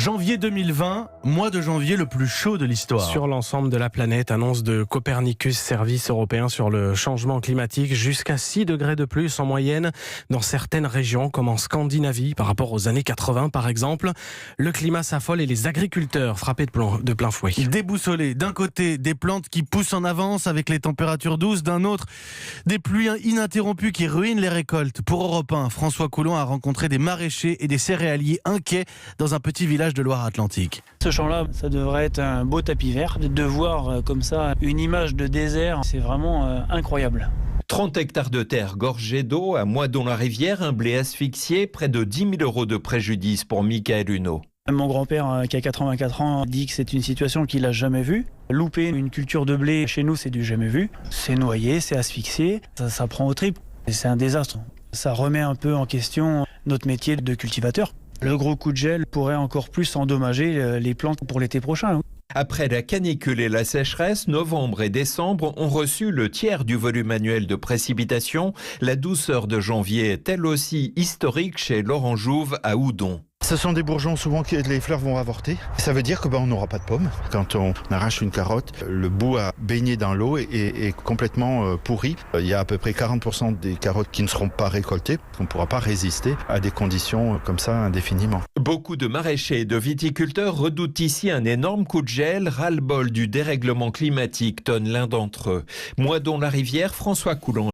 Janvier 2020, mois de janvier le plus chaud de l'histoire. Sur l'ensemble de la planète, annonce de Copernicus, service européen sur le changement climatique, jusqu'à 6 degrés de plus en moyenne dans certaines régions comme en Scandinavie par rapport aux années 80 par exemple. Le climat s'affole et les agriculteurs frappés de plein fouet. Déboussolés, d'un côté des plantes qui poussent en avance avec les températures douces, d'un autre des pluies ininterrompues qui ruinent les récoltes. Pour Europe 1, François Coulon a rencontré des maraîchers et des céréaliers inquiets dans un petit village de Loire-Atlantique. Ce champ-là, ça devrait être un beau tapis vert. De voir comme ça une image de désert, c'est vraiment incroyable. 30 hectares de terre gorgés d'eau, à Moidon-la-Rivière, un blé asphyxié, près de 10 000 € de préjudice pour Michael Huneau. Mon grand-père, qui a 84 ans, dit que c'est une situation qu'il n'a jamais vue. Louper une culture de blé, chez nous, c'est du jamais vu. C'est noyé, c'est asphyxié, ça prend au tripes. Et c'est un désastre. Ça remet un peu en question notre métier de cultivateur. Le gros coup de gel pourrait encore plus endommager les plantes pour l'été prochain. Après la canicule et la sécheresse, novembre et décembre ont reçu le tiers du volume annuel de précipitations. La douceur de janvier est elle aussi historique chez Laurent Jouve à Houdon. Ce sont des bourgeons souvent que les fleurs vont avorter. Ça veut dire que on n'aura pas de pommes. Quand on arrache une carotte, le bout a baigné dans l'eau et est complètement pourri. Il y a à peu près 40% des carottes qui ne seront pas récoltées. On ne pourra pas résister à des conditions comme ça indéfiniment. Beaucoup de maraîchers et de viticulteurs redoutent ici un énorme coup de gel. Ras-le-bol du dérèglement climatique, tonne l'un d'entre eux. Moidon-la-Rivière, François Coulon.